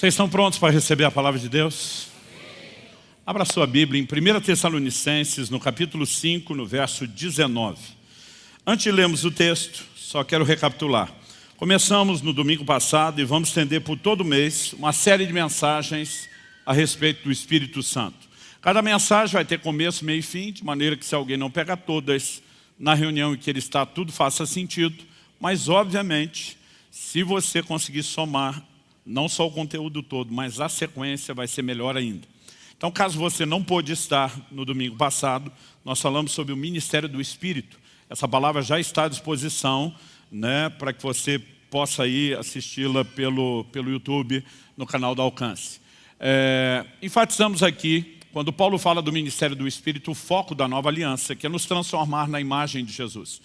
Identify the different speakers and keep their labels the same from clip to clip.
Speaker 1: Vocês estão prontos para receber a palavra de Deus? Abra sua Bíblia em 1 Tessalonicenses, no capítulo 5, no verso 19. Antes de lermos o texto, só quero recapitular. Começamos no domingo passado e vamos estender por todo o mês uma série de mensagens a respeito do Espírito Santo. Cada mensagem vai ter começo, meio e fim, de maneira que se alguém não pegar todas, na reunião em que ele está, tudo faça sentido. Mas, obviamente, se você conseguir somar, não só o conteúdo todo, mas a sequência vai ser melhor ainda. Então, caso você não pôde estar no domingo passado, nós falamos sobre o ministério do Espírito. Essa palavra já está à disposição, para que você possa ir assisti-la pelo YouTube, no canal da Alcance. Enfatizamos aqui, quando Paulo fala do ministério do Espírito, o foco da nova aliança, que é nos transformar na imagem de Jesus.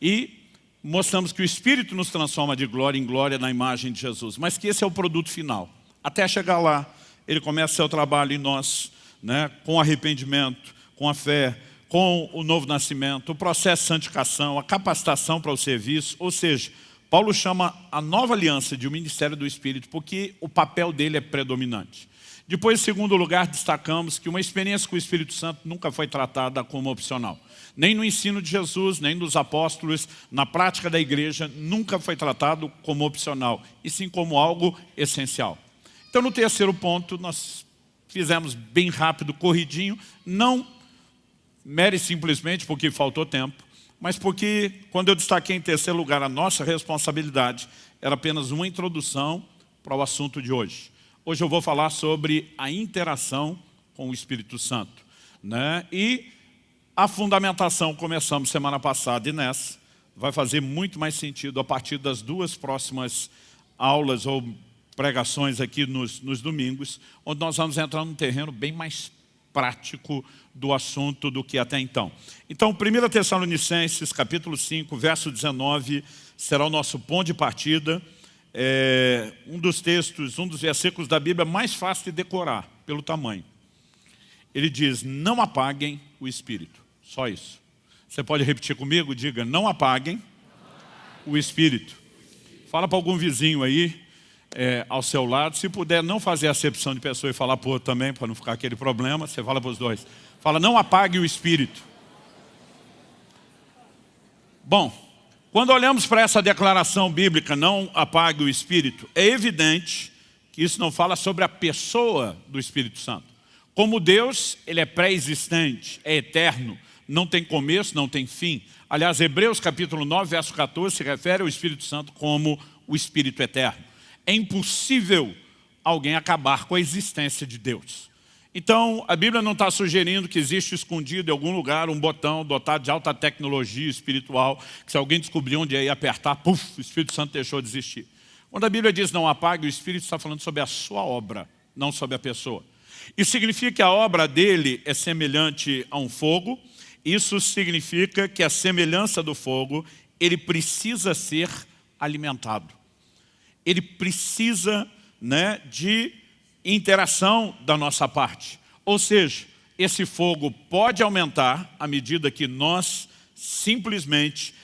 Speaker 1: E mostramos que o Espírito nos transforma de glória em glória na imagem de Jesus, mas que esse é o produto final. Até chegar lá, ele começa seu trabalho em nós, com arrependimento, com a fé, com o novo nascimento, o processo de santificação, a capacitação para o serviço. Ou seja, Paulo chama a nova aliança de o ministério do Espírito porque o papel dele é predominante. Depois, em segundo lugar, destacamos que uma experiência com o Espírito Santo nunca foi tratada como opcional. Nem no ensino de Jesus, nem dos apóstolos, na prática da igreja, nunca foi tratado como opcional, e sim como algo essencial. Então, no terceiro ponto, nós fizemos bem rápido, corridinho, não mere simplesmente porque faltou tempo, mas porque, quando eu destaquei em terceiro lugar, a nossa responsabilidade era apenas uma introdução para o assunto de hoje. Hoje eu vou falar sobre a interação com o Espírito Santo. E a fundamentação, começamos semana passada e nessa, vai fazer muito mais sentido a partir das duas próximas aulas ou pregações aqui nos domingos, onde nós vamos entrar num terreno bem mais prático do assunto do que até então. Então, 1 Tessalonicenses, capítulo 5, verso 19, será o nosso ponto de partida. Um dos textos, um dos versículos da Bíblia mais fácil de decorar, pelo tamanho. Ele diz, não apaguem o Espírito. Só isso. Você pode repetir comigo? Diga, não apaguem o Espírito. Fala para algum vizinho aí, ao seu lado. Se puder não fazer acepção de pessoa e falar para o outro também, para não ficar aquele problema, você fala para os dois. Fala, não apague o Espírito. Bom, quando olhamos para essa declaração bíblica, não apague o Espírito, é evidente que isso não fala sobre a pessoa do Espírito Santo. Como Deus, ele é pré-existente, é eterno, não tem começo, não tem fim. Aliás, Hebreus capítulo 9, verso 14, se refere ao Espírito Santo como o Espírito eterno. É impossível alguém acabar com a existência de Deus. Então, a Bíblia não está sugerindo que existe escondido em algum lugar um botão dotado de alta tecnologia espiritual, que se alguém descobrir onde é e apertar, puf, o Espírito Santo deixou de existir. Quando a Bíblia diz não apague, o Espírito está falando sobre a sua obra, não sobre a pessoa. Isso significa que a obra dele é semelhante a um fogo. Isso significa que a semelhança do fogo, ele precisa ser alimentado. Ele precisa de interação da nossa parte. Ou seja, esse fogo pode aumentar à medida que nós simplesmente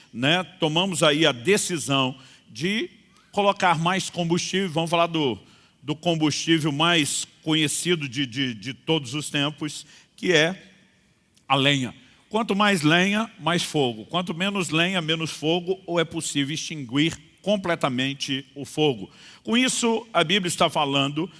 Speaker 1: tomamos aí a decisão de colocar mais combustível. Vamos falar do combustível mais conhecido de todos os tempos, que é a lenha. Quanto mais lenha, mais fogo. Quanto menos lenha, menos fogo, ou é possível extinguir completamente o fogo. Com isso, a Bíblia está falando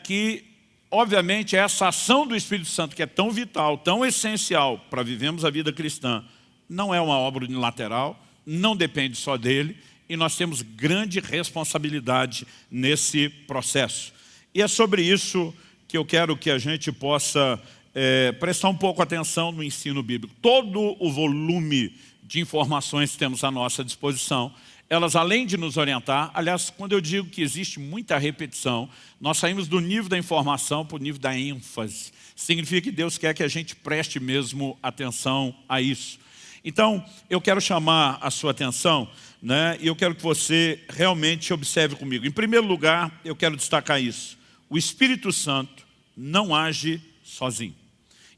Speaker 1: que, obviamente, essa ação do Espírito Santo, que é tão vital, tão essencial para vivermos a vida cristã, não é uma obra unilateral, não depende só dele, e nós temos grande responsabilidade nesse processo. E é sobre isso que eu quero que a gente possa prestar um pouco atenção no ensino bíblico. Todo o volume de informações que temos à nossa disposição, elas, além de nos orientar, aliás, quando eu digo que existe muita repetição, nós saímos do nível da informação para o nível da ênfase. Significa que Deus quer que a gente preste mesmo atenção a isso. Então, eu quero chamar a sua atenção, e eu quero que você realmente observe comigo. Em primeiro lugar, eu quero destacar isso. O Espírito Santo não age sozinho.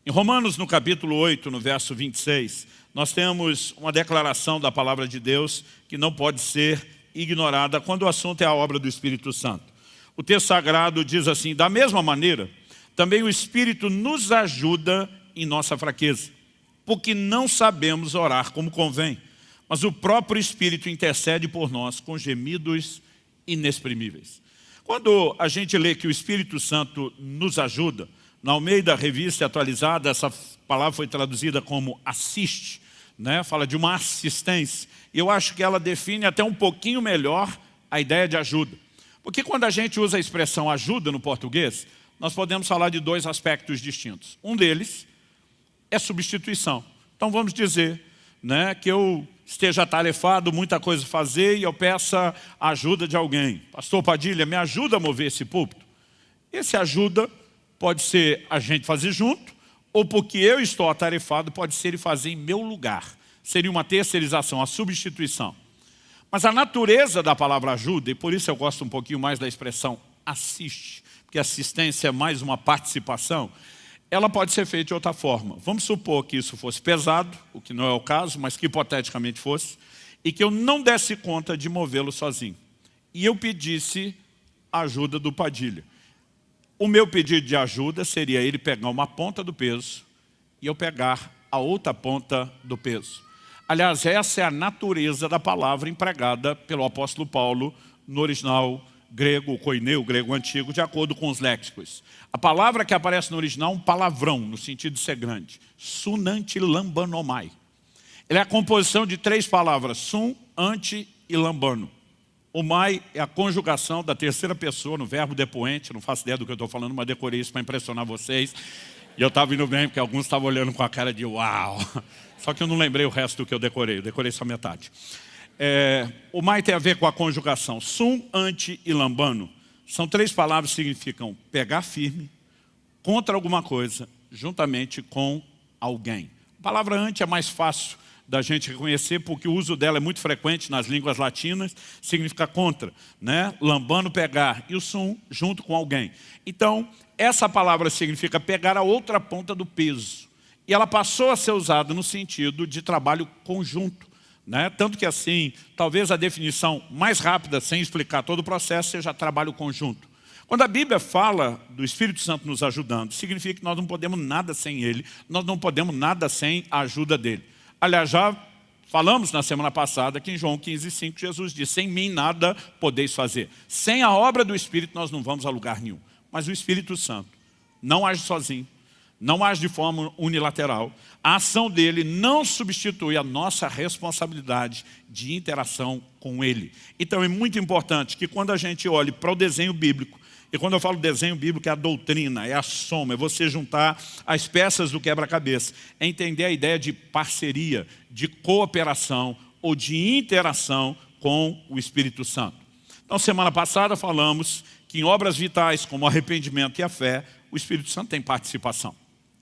Speaker 1: Em Romanos, no capítulo 8, no verso 26, nós temos uma declaração da palavra de Deus que não pode ser ignorada quando o assunto é a obra do Espírito Santo. O texto sagrado diz assim: da mesma maneira, também o Espírito nos ajuda em nossa fraqueza, porque não sabemos orar como convém, mas o próprio Espírito intercede por nós com gemidos inexprimíveis. Quando a gente lê que o Espírito Santo nos ajuda, na Almeida Revista Atualizada, essa palavra foi traduzida como assiste, né? Fala de uma assistência. E eu acho que ela define até um pouquinho melhor a ideia de ajuda. Porque quando a gente usa a expressão ajuda no português, nós podemos falar de dois aspectos distintos. Um deles é substituição. Então vamos dizer, né, que eu esteja atarefado, muita coisa a fazer, e eu peça a ajuda de alguém. Pastor Padilha, me ajuda a mover esse púlpito? Esse ajuda pode ser a gente fazer junto, ou porque eu estou atarefado, pode ser ele fazer em meu lugar. Seria uma terceirização, a substituição. Mas a natureza da palavra ajuda, e por isso eu gosto um pouquinho mais da expressão assiste, porque assistência é mais uma participação, ela pode ser feita de outra forma. Vamos supor que isso fosse pesado, o que não é o caso, mas que hipoteticamente fosse, e que eu não desse conta de movê-lo sozinho. E eu pedisse a ajuda do Padilha. O meu pedido de ajuda seria ele pegar uma ponta do peso e eu pegar a outra ponta do peso. Aliás, essa é a natureza da palavra empregada pelo apóstolo Paulo no original grego, o koineu, grego antigo, de acordo com os léxicos. A palavra que aparece no original é um palavrão, no sentido de ser grande. Sunantilambanomai. Ele é a composição de três palavras, sun, anti e lambano. O mai é a conjugação da terceira pessoa no verbo depoente, não faço ideia do que eu estou falando, mas decorei isso para impressionar vocês. E eu estava indo bem, porque alguns estavam olhando com a cara de uau. Só que eu não lembrei o resto do que eu decorei só metade. O mai tem a ver com a conjugação sum, anti e lambano. São três palavras que significam pegar firme, contra alguma coisa, juntamente com alguém. A palavra anti é mais fácil da gente reconhecer, porque o uso dela é muito frequente nas línguas latinas, significa contra, né? Lambano, pegar, e o sum, junto com alguém. Então, essa palavra significa pegar a outra ponta do peso. E ela passou a ser usada no sentido de trabalho conjunto, né? Tanto que assim, talvez a definição mais rápida, sem explicar todo o processo, seja trabalho conjunto. Quando a Bíblia fala do Espírito Santo nos ajudando, significa que nós não podemos nada sem Ele, nós não podemos nada sem a ajuda dEle. Aliás, já falamos na semana passada que em João 15:5 Jesus disse: sem mim nada podeis fazer. Sem a obra do Espírito nós não vamos a lugar nenhum. Mas o Espírito Santo não age sozinho, não age de forma unilateral. A ação dele não substitui a nossa responsabilidade de interação com ele. Então é muito importante que quando a gente olhe para o desenho bíblico, e quando eu falo desenho bíblico é a doutrina, é a soma, é você juntar as peças do quebra-cabeça, é entender a ideia de parceria, de cooperação ou de interação com o Espírito Santo. Então, semana passada falamos que em obras vitais como o arrependimento e a fé, o Espírito Santo tem participação.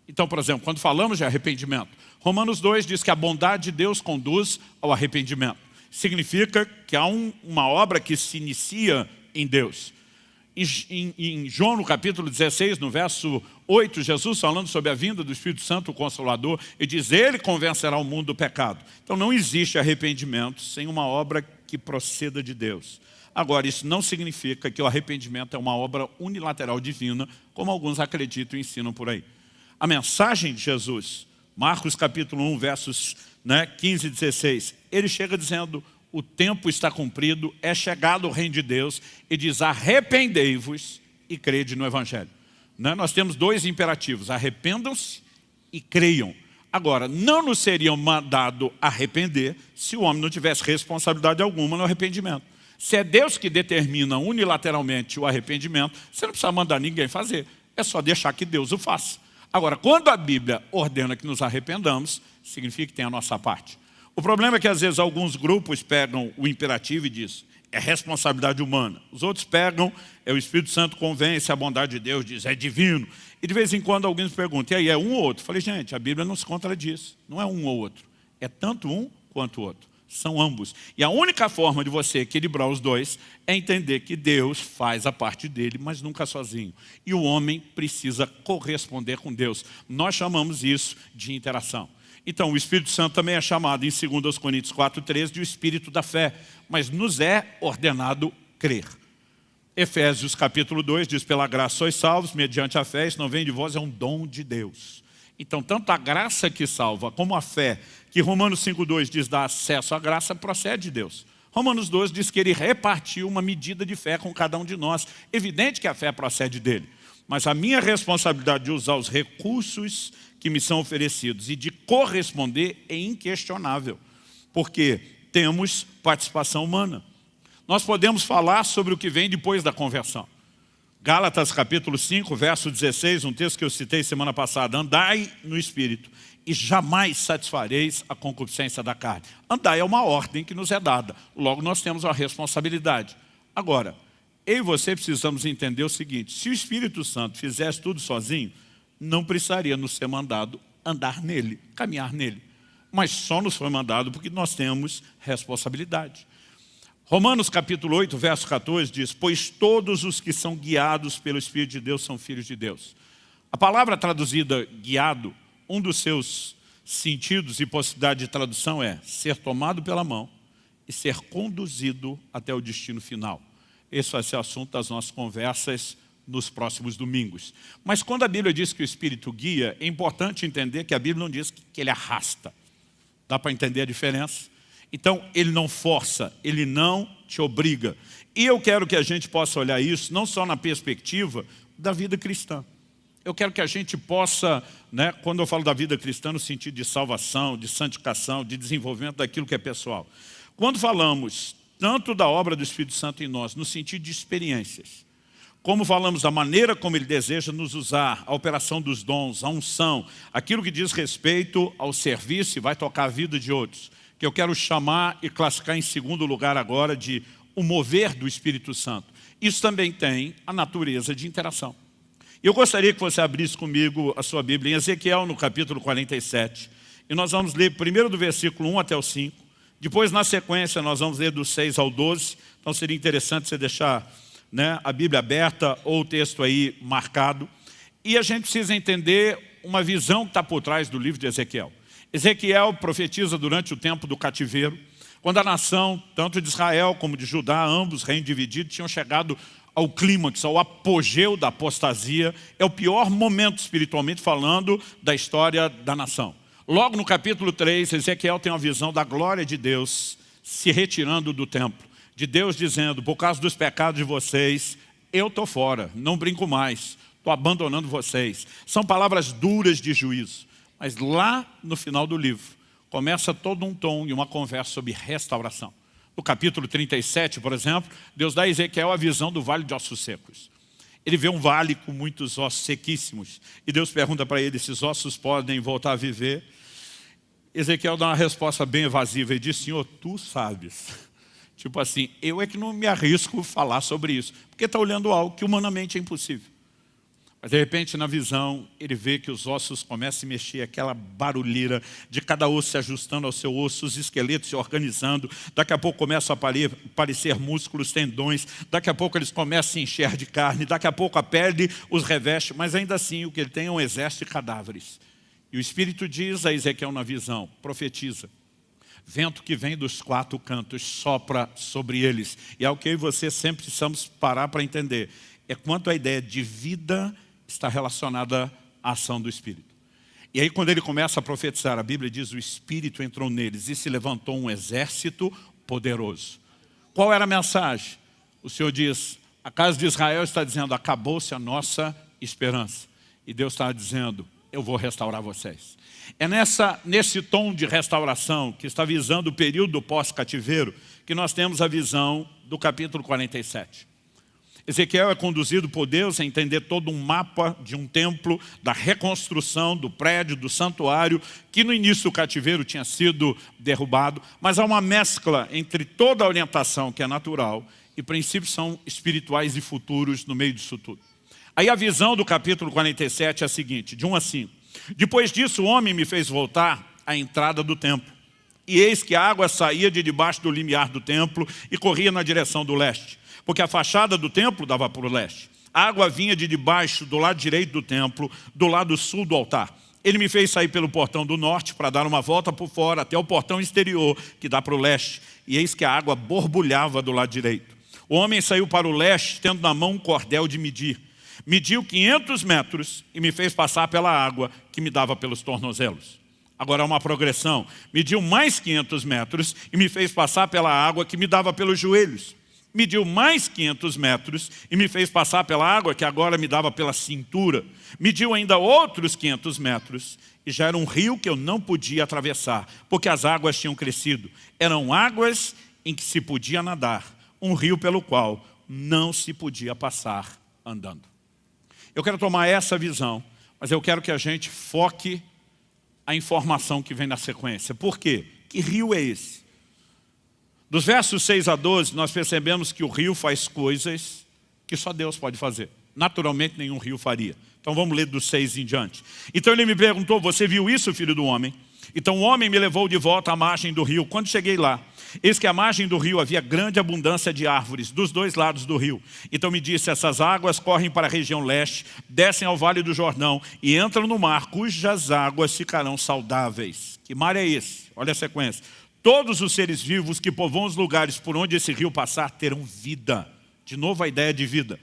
Speaker 1: Então, por exemplo, quando falamos de arrependimento, Romanos 2 diz que a bondade de Deus conduz ao arrependimento. Significa que há uma obra que se inicia em Deus. Em João, no capítulo 16, no verso 8, Jesus falando sobre a vinda do Espírito Santo, o Consolador, ele diz: ele convencerá o mundo do pecado. Então não existe arrependimento sem uma obra que proceda de Deus. Agora, isso não significa que o arrependimento é uma obra unilateral divina, como alguns acreditam e ensinam por aí. A mensagem de Jesus, Marcos capítulo 1, versos 15 e 16, ele chega dizendo: o tempo está cumprido, é chegado o reino de Deus, e diz: arrependei-vos e crede no Evangelho. Nós temos dois imperativos: arrependam-se e creiam. Agora, não nos seriam mandado arrepender se o homem não tivesse responsabilidade alguma no arrependimento. Se é Deus que determina unilateralmente o arrependimento, você não precisa mandar ninguém fazer, é só deixar que Deus o faça. Agora, quando a Bíblia ordena que nos arrependamos, significa que tem a nossa parte. O problema é que às vezes alguns grupos pegam o imperativo e dizem: é responsabilidade humana. Os outros pegam, o Espírito Santo convence, a bondade de Deus diz: é divino. E de vez em quando alguém pergunta: e aí, é um ou outro? Eu falei: gente, a Bíblia não se contradiz. Não é um ou outro. É tanto um quanto o outro. São ambos. E a única forma de você equilibrar os dois é entender que Deus faz a parte dele, mas nunca sozinho. E o homem precisa corresponder com Deus. Nós chamamos isso de interação. Então, o Espírito Santo também é chamado em 2 Coríntios 4:13 de o Espírito da fé, mas nos é ordenado crer. Efésios capítulo 2 diz, pela graça sois salvos, mediante a fé, isso não vem de vós, é um dom de Deus. Então, tanto a graça que salva, como a fé, que Romanos 5,2 diz dá acesso à graça, procede de Deus. Romanos 12 diz que ele repartiu uma medida de fé com cada um de nós. Evidente que a fé procede dele. Mas a minha responsabilidade de usar os recursos que me são oferecidos e de corresponder é inquestionável. Porque temos participação humana. Nós podemos falar sobre o que vem depois da conversão. Gálatas capítulo 5, verso 16, um texto que eu citei semana passada. Andai no Espírito e jamais satisfareis a concupiscência da carne. Andai é uma ordem que nos é dada. Logo nós temos uma responsabilidade. Agora, eu e você precisamos entender o seguinte. Se o Espírito Santo fizesse tudo sozinho, não precisaria nos ser mandado andar nele, caminhar nele. Mas só nos foi mandado porque nós temos responsabilidade. Romanos capítulo 8, verso 14 diz, pois todos os que são guiados pelo Espírito de Deus são filhos de Deus. A palavra traduzida guiado, um dos seus sentidos e possibilidade de tradução é ser tomado pela mão e ser conduzido até o destino final. Esse vai ser o assunto das nossas conversas nos próximos domingos. Mas quando a Bíblia diz que o Espírito guia, é importante entender que a Bíblia não diz que ele arrasta. Dá para entender a diferença? Então, ele não força, ele não te obriga. E eu quero que a gente possa olhar isso não só na perspectiva da vida cristã. Eu quero que a gente possa, quando eu falo da vida cristã, no sentido de salvação, de santificação, de desenvolvimento daquilo que é pessoal. Quando falamos tanto da obra do Espírito Santo em nós, no sentido de experiências, como falamos da maneira como ele deseja nos usar, a operação dos dons, a unção, aquilo que diz respeito ao serviço e vai tocar a vida de outros, que eu quero chamar e classificar em segundo lugar agora de o mover do Espírito Santo. Isso também tem a natureza de interação. Eu gostaria que você abrisse comigo a sua Bíblia em Ezequiel, no capítulo 47. E nós vamos ler primeiro do versículo 1 até o 5. Depois, na sequência, nós vamos ler do 6 ao 12. Então seria interessante você deixar a Bíblia aberta ou o texto aí marcado. E a gente precisa entender uma visão que está por trás do livro de Ezequiel. Ezequiel profetiza durante o tempo do cativeiro, quando a nação, tanto de Israel como de Judá, ambos reinos divididos, tinham chegado ao clímax, ao apogeu da apostasia. É o pior momento, espiritualmente falando, da história da nação. Logo no capítulo 3, Ezequiel tem uma visão da glória de Deus se retirando do templo. De Deus dizendo, por causa dos pecados de vocês, eu estou fora, não brinco mais, estou abandonando vocês. São palavras duras de juízo. Mas lá no final do livro, começa todo um tom e uma conversa sobre restauração. No capítulo 37, por exemplo, Deus dá a Ezequiel a visão do vale de ossos secos. Ele vê um vale com muitos ossos sequíssimos. E Deus pergunta para ele, esses ossos podem voltar a viver? Ezequiel dá uma resposta bem evasiva e diz, Senhor, tu sabes. Tipo assim, eu é que não me arrisco a falar sobre isso. Porque está olhando algo que humanamente é impossível. Mas de repente na visão ele vê que os ossos começam a se mexer, aquela barulheira de cada osso se ajustando ao seu osso, os esqueletos se organizando, daqui a pouco começam a aparecer músculos, tendões, daqui a pouco eles começam a se encher de carne, daqui a pouco a pele os reveste, mas ainda assim o que ele tem é um exército de cadáveres. E o Espírito diz a Ezequiel na visão, profetiza, vento que vem dos quatro cantos sopra sobre eles. E é o que eu e você sempre precisamos parar para entender, é quanto a ideia de vida está relacionada à ação do Espírito. E aí quando ele começa a profetizar, a Bíblia diz, o Espírito entrou neles e se levantou um exército poderoso. Qual era a mensagem? O Senhor diz, a casa de Israel está dizendo, acabou-se a nossa esperança. E Deus está dizendo, eu vou restaurar vocês. É nesse tom de restauração, que está visando o período do pós-cativeiro, que nós temos a visão do capítulo 47. Ezequiel é conduzido por Deus a entender todo um mapa de um templo, da reconstrução do prédio, do santuário, que no início do cativeiro tinha sido derrubado, mas há uma mescla entre toda a orientação que é natural e princípios são espirituais e futuros no meio disso tudo. Aí a visão do capítulo 47 é a seguinte, de 1 a 5. Depois disso o homem me fez voltar à entrada do templo. E eis que a água saía de debaixo do limiar do templo e corria na direção do leste. Porque a fachada do templo dava para o leste. A água vinha de debaixo, do lado direito do templo, do lado sul do altar. Ele me fez sair pelo portão do norte para dar uma volta por fora até o portão exterior, que dá para o leste. E eis que a água borbulhava do lado direito. O homem saiu para o leste, tendo na mão um cordel de medir. Mediu 500 metros e me fez passar pela água que me dava pelos tornozelos. Agora há uma progressão. Mediu mais 500 metros e me fez passar pela água que me dava pelos joelhos. Mediu mais 500 metros e me fez passar pela água que agora me dava pela cintura. Mediu ainda outros 500 metros e já era um rio que eu não podia atravessar, porque as águas tinham crescido. Eram águas em que se podia nadar, um rio pelo qual não se podia passar andando. Eu quero tomar essa visão, mas eu quero que a gente foque a informação que vem na sequência. Por quê? Que rio é esse? Dos versos 6 a 12, nós percebemos que o rio faz coisas que só Deus pode fazer. Naturalmente, nenhum rio faria. Então vamos ler dos 6 em diante. Então ele me perguntou, você viu isso, filho do homem? Então o homem me levou de volta à margem do rio. Quando cheguei lá, eis que à margem do rio havia grande abundância de árvores, dos dois lados do rio. Então me disse, essas águas correm para a região leste, descem ao vale do Jordão e entram no mar, cujas águas ficarão saudáveis. Que mar é esse? Olha a sequência. Todos os seres vivos que povoam os lugares por onde esse rio passar terão vida. De novo a ideia de vida.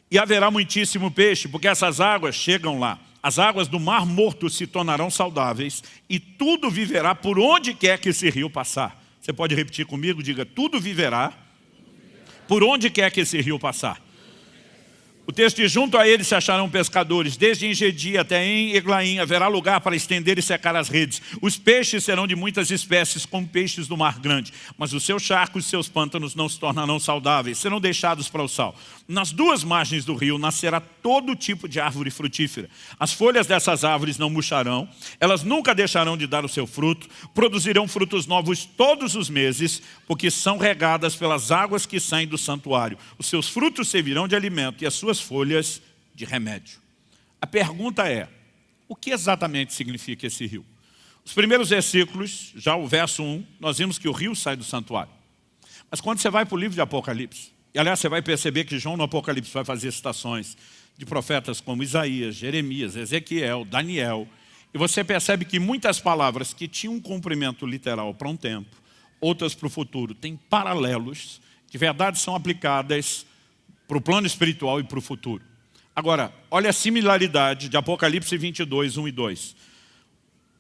Speaker 1: E haverá muitíssimo peixe, porque essas águas chegam lá. As águas do mar morto se tornarão saudáveis e tudo viverá por onde quer que esse rio passar. Você pode repetir comigo? Diga, tudo viverá por onde quer que esse rio passar. O texto diz, junto a ele se acharão pescadores, desde Engedi até em Eglaim haverá lugar para estender e secar as redes. Os peixes serão de muitas espécies, como peixes do mar grande, mas os seus charcos e seus pântanos não se tornarão saudáveis, serão deixados para o sal. Nas duas margens do rio nascerá todo tipo de árvore frutífera. As folhas dessas árvores não murcharão, elas nunca deixarão de dar o seu fruto, produzirão frutos novos todos os meses, porque são regadas pelas águas que saem do santuário. Os seus frutos servirão de alimento e as suas folhas de remédio. A pergunta é, o que exatamente significa esse rio? Os primeiros versículos, já o verso 1, nós vimos que o rio sai do santuário. Mas quando você vai para o livro de Apocalipse, e aliás você vai perceber que João no Apocalipse vai fazer citações de profetas como Isaías, Jeremias, Ezequiel, Daniel, e você percebe que muitas palavras que tinham um cumprimento literal para um tempo, outras para o futuro, têm paralelos, de verdade são aplicadas para o plano espiritual e para o futuro. Agora, olha a similaridade de Apocalipse 22, 1 e 2.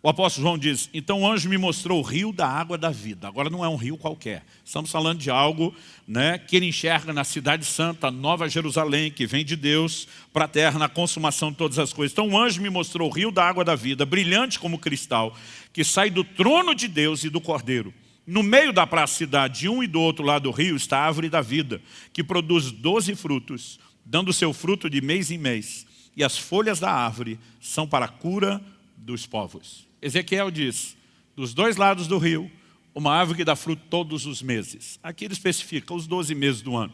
Speaker 1: O apóstolo João diz, então o anjo me mostrou o rio da água da vida. Agora não é um rio qualquer. Estamos falando de algo, né, que ele enxerga na cidade santa, Nova Jerusalém, que vem de Deus para a terra, na consumação de todas as coisas. Então o anjo me mostrou o rio da água da vida, brilhante como cristal, que sai do trono de Deus e do Cordeiro. No meio da praça-cidade, de um e do outro lado do rio, está a árvore da vida, que produz 12 frutos, dando seu fruto de mês em mês. E as folhas da árvore são para a cura dos povos. Ezequiel diz, dos dois lados do rio, uma árvore que dá fruto todos os meses. Aqui ele especifica os 12 meses do ano.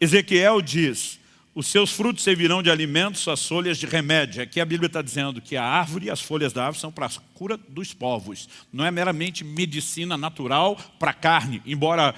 Speaker 1: Ezequiel diz, os seus frutos servirão de alimento, suas folhas de remédio. Aqui a Bíblia está dizendo que a árvore e as folhas da árvore são para a cura dos povos. Não é meramente medicina natural para a carne, embora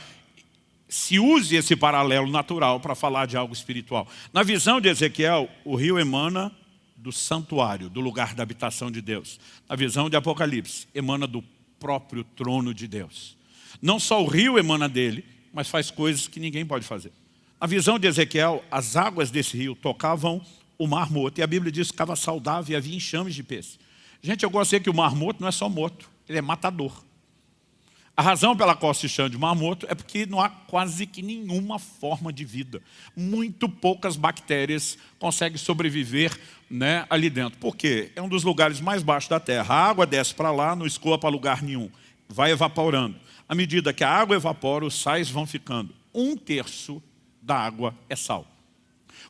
Speaker 1: se use esse paralelo natural para falar de algo espiritual. Na visão de Ezequiel, o rio emana do santuário, do lugar da habitação de Deus. Na visão de Apocalipse, emana do próprio trono de Deus. Não só o rio emana dele, mas faz coisas que ninguém pode fazer. A visão de Ezequiel, as águas desse rio tocavam o mar morto. E a Bíblia diz que ficava saudável e havia enxames de peixe. Gente, eu gosto de dizer que o mar morto não é só morto, ele é matador. A razão pela qual se chama de mar morto é porque não há quase que nenhuma forma de vida. Muito poucas bactérias conseguem sobreviver, né, ali dentro. Por quê? É um dos lugares mais baixos da terra. A água desce para lá, não escoa para lugar nenhum. Vai evaporando. À medida que a água evapora, os sais vão ficando. 1/3 da água é sal.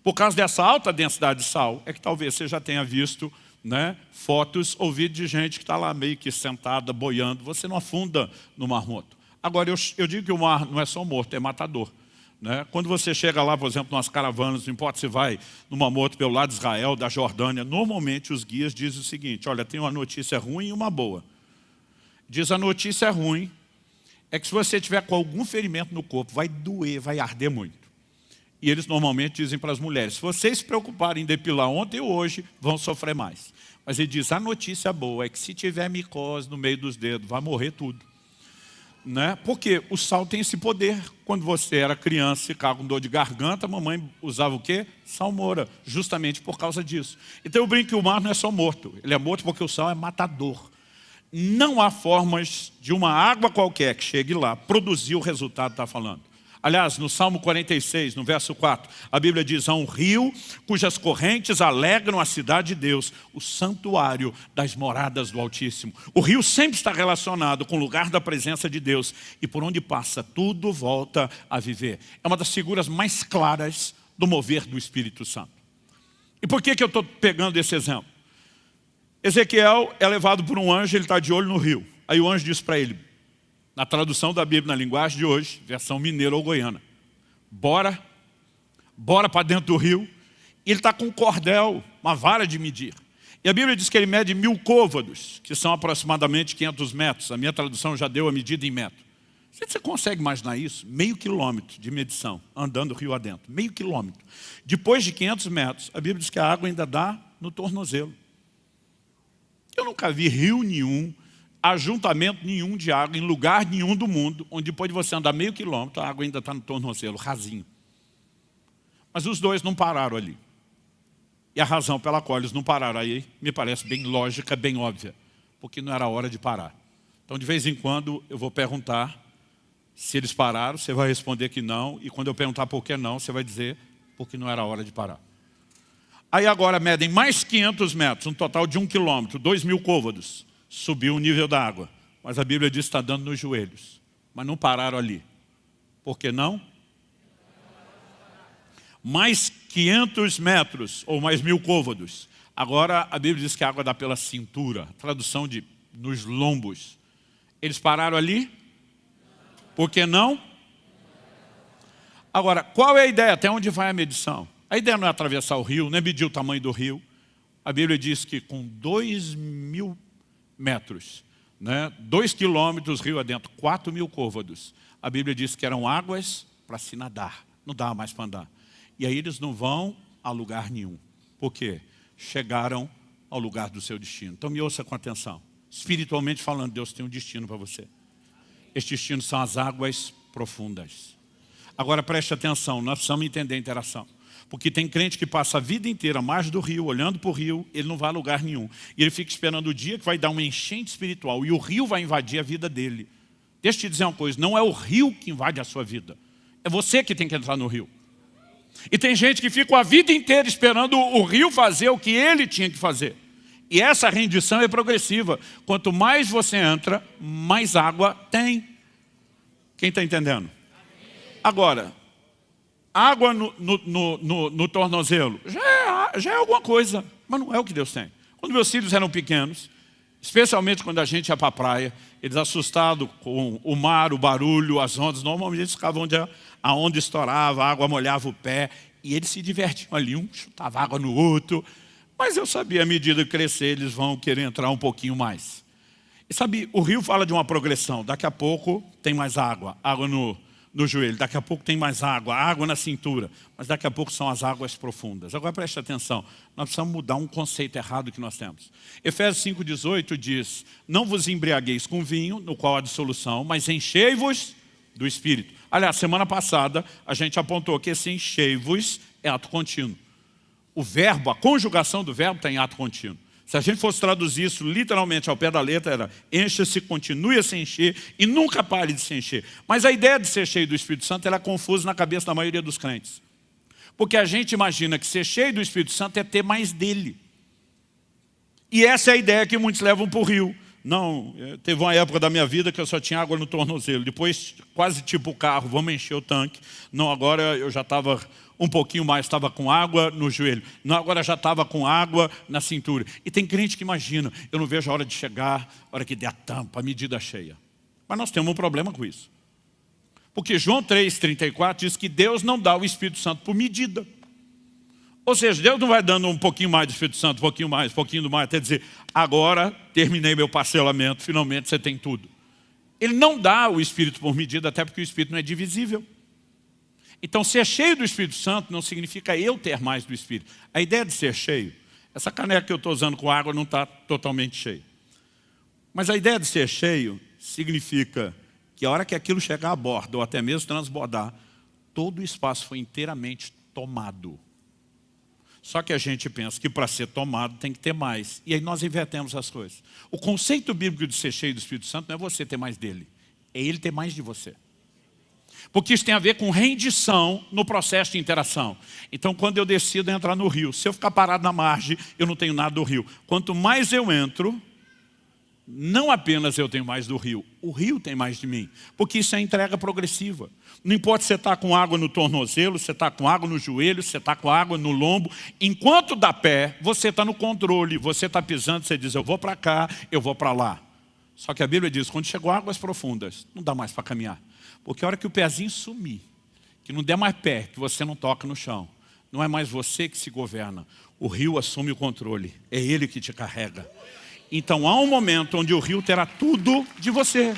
Speaker 1: Por causa dessa alta densidade de sal, é que talvez você já tenha visto, né, fotos ou vídeos de gente que está lá meio que sentada, boiando. Você não afunda no mar morto. Agora, eu digo que o mar não é só morto, é matador. Né? Quando você chega lá, por exemplo, nas caravanas, não importa se vai no mar morto pelo lado de Israel, da Jordânia, normalmente os guias dizem o seguinte, olha, tem uma notícia ruim e uma boa. Diz a notícia ruim é que se você tiver com algum ferimento no corpo, vai doer, vai arder muito. E eles normalmente dizem para as mulheres, se vocês se preocuparem em depilar ontem ou hoje, vão sofrer mais. Mas ele diz, a notícia boa é que se tiver micose no meio dos dedos, vai morrer tudo. né? Porque o sal tem esse poder. Quando você era criança e ficava com dor de garganta, a mamãe usava o quê? Salmoura, justamente por causa disso. Então eu brinco que o mar não é só morto. Ele é morto porque o sal é matador. Não há formas de uma água qualquer que chegue lá produzir o resultado que está falando. Aliás, no Salmo 46, no verso 4, a Bíblia diz: há um rio cujas correntes alegram a cidade de Deus, o santuário das moradas do Altíssimo. O rio sempre está relacionado com o lugar da presença de Deus, e por onde passa, tudo volta a viver. É uma das figuras mais claras do mover do Espírito Santo. E por que eu estou pegando esse exemplo? Ezequiel é levado por um anjo, ele está de olho no rio. Aí o anjo diz para ele, na tradução da Bíblia, na linguagem de hoje, versão mineira ou goiana: bora para dentro do rio. E ele está com um cordel, uma vara de medir. E a Bíblia diz que ele mede 1000 côvados, que são aproximadamente 500 metros. A minha tradução já deu a medida em metro. Você consegue imaginar isso? Meio quilômetro de medição, andando rio adentro. Meio quilômetro. Depois de 500 metros, a Bíblia diz que a água ainda dá no tornozelo. Eu nunca vi rio nenhum, ajuntamento nenhum de água, em lugar nenhum do mundo, onde depois de você andar meio quilômetro, a água ainda está no tornozelo, rasinho. Mas os dois não pararam ali. E a razão pela qual eles não pararam aí, me parece bem lógica, bem óbvia. Porque não era hora de parar. Então, de vez em quando, eu vou perguntar se eles pararam, você vai responder que não. E quando eu perguntar por que não, você vai dizer porque não era hora de parar. Aí agora medem mais 500 metros, um total de 1 quilômetro, 2000 côvados. Subiu o nível da água. Mas a Bíblia diz que está dando nos joelhos. Mas não pararam ali. Por que não? Mais 500 metros, ou mais 1000 côvados. Agora a Bíblia diz que a água dá pela cintura. Tradução de nos lombos. Eles pararam ali? Por que não? Agora, qual é a ideia? Até onde vai a medição? A ideia não é atravessar o rio, não é medir o tamanho do rio. A Bíblia diz que com 2000 metros, né, 2 quilômetros rio adentro, 4000 côvados. A Bíblia diz que eram águas para se nadar, não dava mais para andar. E aí eles não vão a lugar nenhum. Por quê? Chegaram ao lugar do seu destino. Então me ouça com atenção. Espiritualmente falando, Deus tem um destino para você. Este destino são as águas profundas. Agora preste atenção, nós precisamos entender a interação. Porque tem crente que passa a vida inteira à margem do rio, olhando para o rio, ele não vai a lugar nenhum. E ele fica esperando o dia que vai dar uma enchente espiritual e o rio vai invadir a vida dele. Deixa eu te dizer uma coisa, não é o rio que invade a sua vida. É você que tem que entrar no rio. E tem gente que fica a vida inteira esperando o rio fazer o que ele tinha que fazer. E essa rendição é progressiva. Quanto mais você entra, mais água tem. Quem está entendendo? Agora, água no tornozelo já é alguma coisa, mas não é o que Deus tem. Quando meus filhos eram pequenos, especialmente quando a gente ia para a praia, eles assustados com o mar, o barulho, as ondas, normalmente eles ficavam onde a onda estourava, a água molhava o pé, e eles se divertiam ali, um chutava água no outro. Mas eu sabia, à medida que crescer, eles vão querer entrar um pouquinho mais. E sabe, o rio fala de uma progressão. Daqui a pouco tem mais água, água no joelho. Daqui a pouco tem mais água, água na cintura. Mas daqui a pouco são as águas profundas. Agora preste atenção, nós precisamos mudar um conceito errado que nós temos. Efésios 5,18 diz: não vos embriagueis com vinho, no qual há dissolução, mas enchei-vos do Espírito. Aliás, semana passada a gente apontou que esse enchei-vos é ato contínuo. O verbo, a conjugação do verbo está em ato contínuo. Se a gente fosse traduzir isso literalmente ao pé da letra, era encha-se, continue a se encher e nunca pare de se encher. Mas a ideia de ser cheio do Espírito Santo ela é confusa na cabeça da maioria dos crentes. Porque a gente imagina que ser cheio do Espírito Santo é ter mais dele. E essa é a ideia que muitos levam para o rio. Não, teve uma época da minha vida que eu só tinha água no tornozelo. Depois, quase tipo o carro, vamos encher o tanque. Não, agora eu já estava um pouquinho mais, estava com água no joelho. Não, agora já estava com água na cintura. E tem crente que imagina, eu não vejo a hora de chegar, a hora que der a tampa, a medida cheia. Mas nós temos um problema com isso. Porque João 3,34 diz que Deus não dá o Espírito Santo por medida. Ou seja, Deus não vai dando um pouquinho mais do Espírito Santo, um pouquinho mais, até dizer, agora terminei meu parcelamento, finalmente você tem tudo. Ele não dá o Espírito por medida, até porque o Espírito não é divisível. Então, ser cheio do Espírito Santo não significa eu ter mais do Espírito. A ideia de ser cheio, essa caneca que eu estou usando com água não está totalmente cheia. Mas a ideia de ser cheio significa que a hora que aquilo chegar à borda, ou até mesmo transbordar, todo o espaço foi inteiramente tomado. Só que a gente pensa que para ser tomado tem que ter mais. E aí nós invertemos as coisas. O conceito bíblico de ser cheio do Espírito Santo não é você ter mais dele, é ele ter mais de você. Porque isso tem a ver com rendição no processo de interação. Então, quando eu decido entrar no rio, se eu ficar parado na margem, eu não tenho nada do rio. Quanto mais eu entro, não apenas eu tenho mais do rio, o rio tem mais de mim. Porque isso é entrega progressiva. Não importa se você está com água no tornozelo, se você está com água no joelho, se você está com água no lombo. Enquanto dá pé, você está no controle. Você está pisando, você diz, eu vou para cá, eu vou para lá. Só que a Bíblia diz, quando chegou águas profundas, não dá mais para caminhar. Porque a hora que o pezinho sumir, que não der mais pé, que você não toca no chão, não é mais você que se governa. O rio assume o controle, é ele que te carrega. Então há um momento onde o rio terá tudo de você.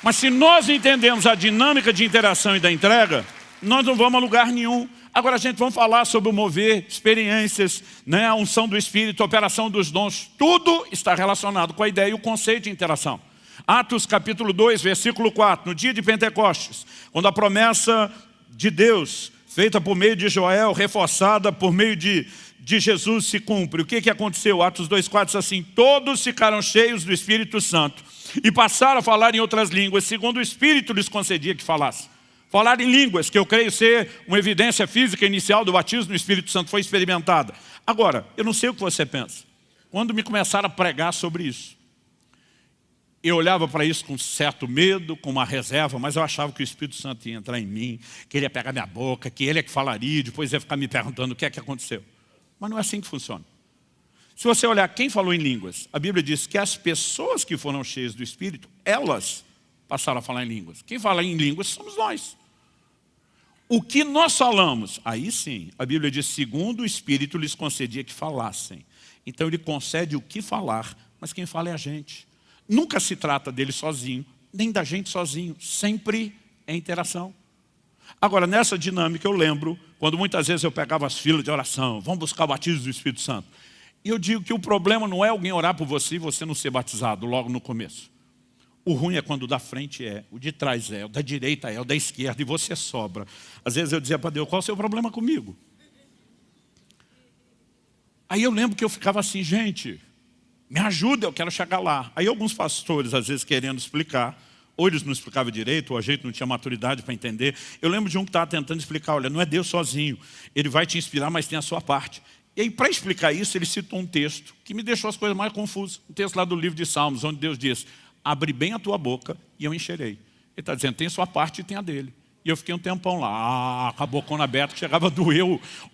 Speaker 1: Mas se nós entendemos a dinâmica de interação e da entrega, nós não vamos a lugar nenhum. Agora a gente vai falar sobre o mover, experiências, né, a unção do Espírito, a operação dos dons. Tudo está relacionado com a ideia e o conceito de interação. Atos capítulo 2, versículo 4, no dia de Pentecostes, quando a promessa de Deus, feita por meio de Joel, reforçada por meio de Jesus se cumpre. O que aconteceu? Atos 2, 4 diz assim, todos ficaram cheios do Espírito Santo e passaram a falar em outras línguas, segundo o Espírito lhes concedia que falassem. Falar em línguas, que eu creio ser uma evidência física inicial do batismo no Espírito Santo, foi experimentada. Agora, eu não sei o que você pensa. Quando me começaram a pregar sobre isso, eu olhava para isso com certo medo, com uma reserva, mas eu achava que o Espírito Santo ia entrar em mim, que ele ia pegar minha boca, que ele é que falaria, depois ia ficar me perguntando o que é que aconteceu. Mas não é assim que funciona. Se você olhar quem falou em línguas, a Bíblia diz que as pessoas que foram cheias do Espírito, elas passaram a falar em línguas. Quem fala em línguas somos nós. O que nós falamos, aí sim, a Bíblia diz, segundo o Espírito lhes concedia que falassem. Então ele concede o que falar, mas quem fala é a gente. Nunca se trata dele sozinho, nem da gente sozinho, sempre é interação. Agora, nessa dinâmica eu lembro, quando muitas vezes eu pegava as filas de oração, vamos buscar o batismo do Espírito Santo. E eu digo que o problema não é alguém orar por você e você não ser batizado logo no começo. O ruim é quando o da frente é, o de trás é, o da direita é, o da esquerda e você sobra. Às vezes eu dizia para Deus, qual é o seu problema comigo? Aí eu lembro que eu ficava assim, gente, me ajuda, eu quero chegar lá. Aí alguns pastores, às vezes querendo explicar, ou eles não explicavam direito, ou a gente não tinha maturidade para entender. Eu lembro de um que estava tentando explicar, olha, não é Deus sozinho, Ele vai te inspirar, mas tem a sua parte. E aí, para explicar isso, ele citou um texto que me deixou as coisas mais confusas. Um texto lá do livro de Salmos, onde Deus diz, abre bem a tua boca e eu encherei. Ele está dizendo, tem a sua parte e tem a dele. E eu fiquei um tempão lá, com a bocona aberta, que chegava a doer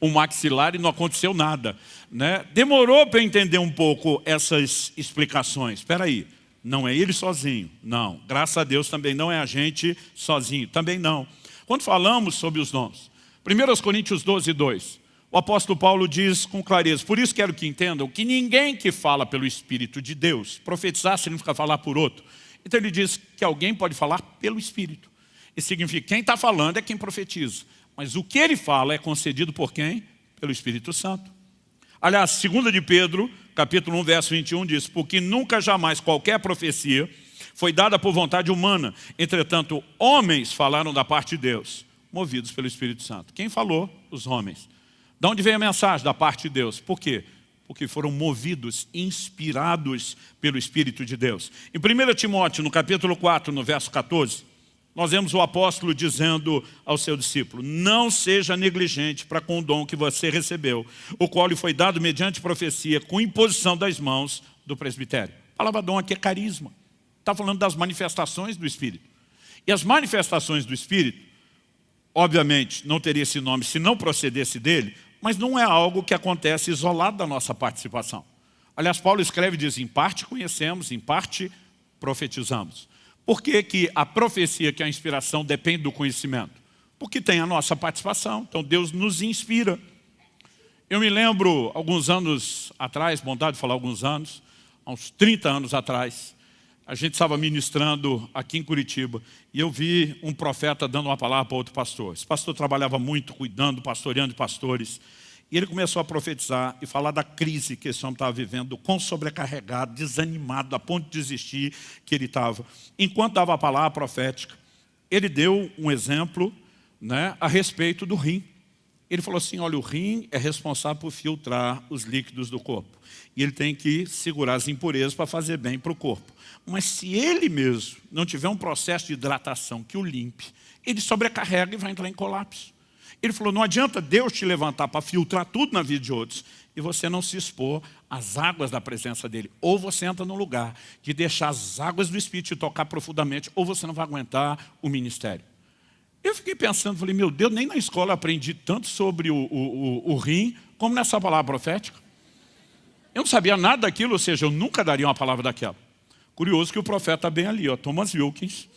Speaker 1: o maxilar e não aconteceu nada. Né? Demorou para eu entender um pouco essas explicações. Espera aí, não é ele sozinho, não. Graças a Deus também não é a gente sozinho, também não. Quando falamos sobre os dons, 1 Coríntios 12, 2, o apóstolo Paulo diz com clareza, por isso quero que entendam que ninguém que fala pelo Espírito de Deus, profetizar significa falar por outro. Então ele diz que alguém pode falar pelo Espírito. Isso significa que quem está falando é quem profetiza. Mas o que ele fala é concedido por quem? Pelo Espírito Santo. Aliás, 2 de Pedro, capítulo 1, verso 21, diz, porque nunca jamais qualquer profecia foi dada por vontade humana. Entretanto, homens falaram da parte de Deus, movidos pelo Espírito Santo. Quem falou? Os homens. De onde veio a mensagem? Da parte de Deus. Por quê? Porque foram movidos, inspirados pelo Espírito de Deus. Em 1 Timóteo, no capítulo 4, no verso 14, nós vemos o apóstolo dizendo ao seu discípulo, não seja negligente para com o dom que você recebeu, o qual lhe foi dado mediante profecia, com imposição das mãos do presbitério. A palavra dom aqui é carisma. Está falando das manifestações do Espírito. E as manifestações do Espírito, obviamente, não teria esse nome se não procedesse dele, mas não é algo que acontece isolado da nossa participação. Aliás, Paulo escreve e diz, em parte conhecemos, em parte profetizamos. Por que que a profecia, que é a inspiração, depende do conhecimento? Porque tem a nossa participação, então Deus nos inspira. Eu me lembro, alguns anos atrás, bondade de falar alguns anos, há uns 30 anos atrás, a gente estava ministrando aqui em Curitiba e eu vi um profeta dando uma palavra para outro pastor. Esse pastor trabalhava muito, cuidando, pastoreando pastores. E ele começou a profetizar e falar da crise que esse homem estava vivendo, do quão sobrecarregado, desanimado, a ponto de desistir que ele estava. Enquanto dava a palavra profética, ele deu um exemplo, né, a respeito do rim. Ele falou assim, olha, o rim é responsável por filtrar os líquidos do corpo. E ele tem que segurar as impurezas para fazer bem para o corpo. Mas se ele mesmo não tiver um processo de hidratação que o limpe, ele sobrecarrega e vai entrar em colapso. Ele falou, não adianta Deus te levantar para filtrar tudo na vida de outros e você não se expor às águas da presença dele. Ou você entra num lugar de deixar as águas do Espírito te tocar profundamente, ou você não vai aguentar o ministério. Eu fiquei pensando, falei, meu Deus, nem na escola eu aprendi tanto sobre o rim, como nessa palavra profética. Eu não sabia nada daquilo, ou seja, eu nunca daria uma palavra daquela. Curioso que o profeta está bem ali, ó, Thomas Wilkins.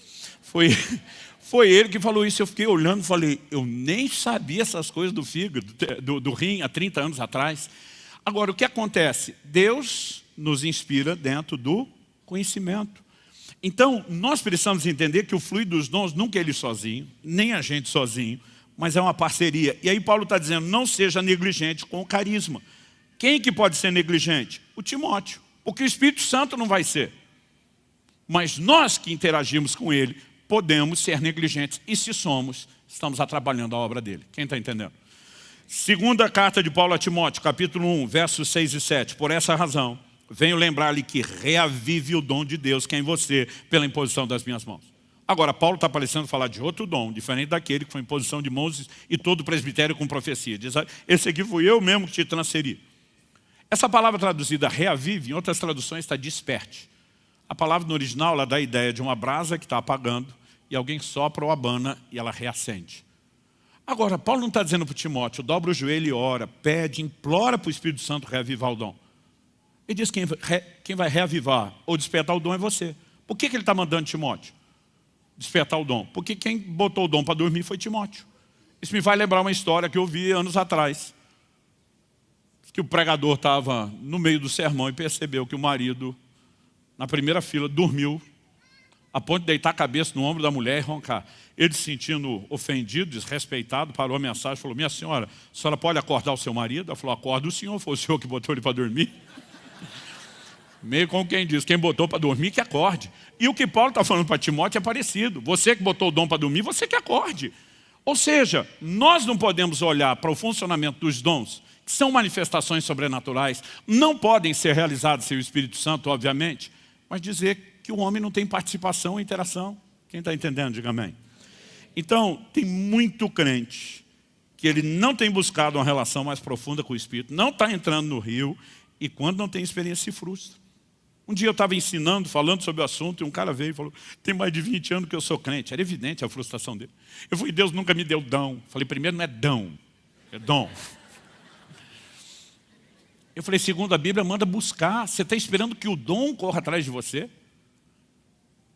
Speaker 1: Foi ele que falou isso. Eu fiquei olhando e falei, eu nem sabia essas coisas do fígado, do rim, há 30 anos atrás. Agora, o que acontece? Deus nos inspira dentro do conhecimento. Então, nós precisamos entender que o fluir dos dons nunca é ele sozinho, nem a gente sozinho, mas é uma parceria. E aí Paulo está dizendo, não seja negligente com o carisma. Quem que pode ser negligente? O Timóteo, porque o Espírito Santo não vai ser. Mas nós que interagimos com ele, podemos ser negligentes. E se somos, estamos atrapalhando a obra dele. Quem está entendendo? Segunda carta de Paulo a Timóteo, capítulo 1, versos 6 e 7. Por essa razão, venho lembrar-lhe que reavive o dom de Deus que é em você, pela imposição das minhas mãos. Agora, Paulo está parecendo falar de outro dom, diferente daquele que foi imposição de mãos e todo o presbitério com profecia. Diz, esse aqui fui eu mesmo que te transferi. Essa palavra traduzida reavive, em outras traduções está desperte. A palavra no original ela dá a ideia de uma brasa que está apagando e alguém sopra ou abana e ela reacende. Agora, Paulo não está dizendo para o Timóteo, dobra o joelho e ora, pede, implora para o Espírito Santo reavivar o dom. Ele diz que quem vai reavivar ou despertar o dom é você. Por que ele está mandando Timóteo despertar o dom? Porque quem botou o dom para dormir foi Timóteo. Isso me vai lembrar uma história que eu vi anos atrás. Que o pregador estava no meio do sermão e percebeu que o marido, na primeira fila, dormiu, a ponto de deitar a cabeça no ombro da mulher e roncar. Ele, se sentindo ofendido, desrespeitado, parou a mensagem e falou, minha senhora, a senhora pode acordar o seu marido? Ela falou, acorda o senhor, foi o senhor que botou ele para dormir. Meio como quem diz, quem botou para dormir que acorde. E o que Paulo está falando para Timóteo é parecido. Você que botou o dom para dormir, você que acorde. Ou seja, nós não podemos olhar para o funcionamento dos dons, que são manifestações sobrenaturais, não podem ser realizadas sem o Espírito Santo, obviamente, mas dizer que o homem não tem participação e interação. Quem está entendendo, diga amém. Então, tem muito crente que ele não tem buscado uma relação mais profunda com o Espírito, não está entrando no rio, e quando não tem experiência se frustra. Um dia eu estava ensinando, falando sobre o assunto, e um cara veio e falou, tem mais de 20 anos que eu sou crente. Era evidente a frustração dele. Eu falei, Deus nunca me deu dom. Falei, primeiro não é dom, é dom. Eu falei, segundo a Bíblia, manda buscar. Você está esperando que o dom corra atrás de você?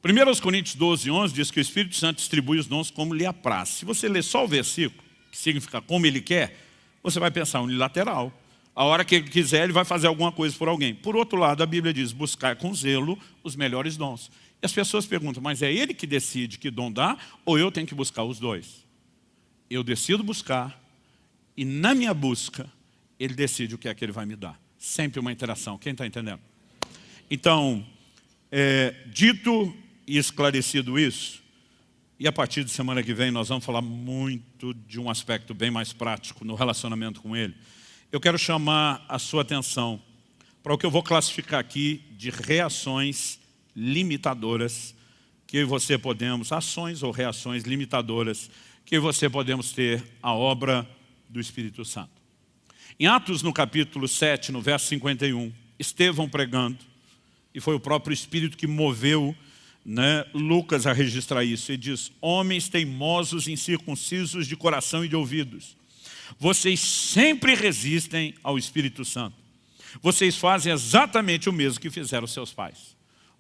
Speaker 1: 1 Coríntios 12, 11 diz que o Espírito Santo distribui os dons como lhe apraz. Se você ler só o versículo, que significa como ele quer, você vai pensar unilateral. A hora que ele quiser, ele vai fazer alguma coisa por alguém. Por outro lado, a Bíblia diz, buscar com zelo os melhores dons. E as pessoas perguntam, mas é ele que decide que dom dá, ou eu tenho que buscar os dois? Eu decido buscar, e na minha busca, ele decide o que é que ele vai me dar. Sempre uma interação. Quem está entendendo? Então, dito e esclarecido isso, e a partir de semana que vem nós vamos falar muito de um aspecto bem mais prático no relacionamento com ele, eu quero chamar a sua atenção para o que eu vou classificar aqui de reações limitadoras que eu e você podemos, ações ou reações limitadoras que eu e você podemos ter à obra do Espírito Santo. Em Atos, no capítulo 7, no verso 51, Estevão pregando, e foi o próprio Espírito que moveu, Lucas a registrar isso. Ele diz, homens teimosos, incircuncisos de coração e de ouvidos, vocês sempre resistem ao Espírito Santo. Vocês fazem exatamente o mesmo que fizeram seus pais.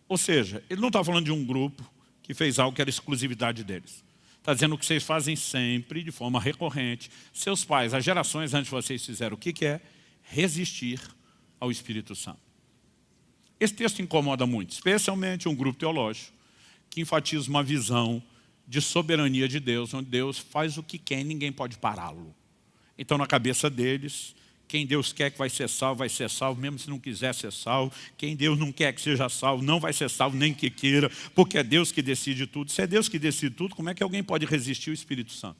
Speaker 1: Ou seja, ele não está falando de um grupo que fez algo que era exclusividade deles. Está dizendo que vocês fazem sempre, de forma recorrente. Seus pais, as gerações antes de vocês fizeram o que é? Resistir ao Espírito Santo. Esse texto incomoda muito, especialmente um grupo teológico que enfatiza uma visão de soberania de Deus, onde Deus faz o que quer e ninguém pode pará-lo. Então, na cabeça deles, Quem Deus quer que vai ser salvo, mesmo se não quiser ser salvo. Quem Deus não quer que seja salvo, não vai ser salvo, nem que queira, porque é Deus que decide tudo. Se é Deus que decide tudo, como é que alguém pode resistir ao Espírito Santo?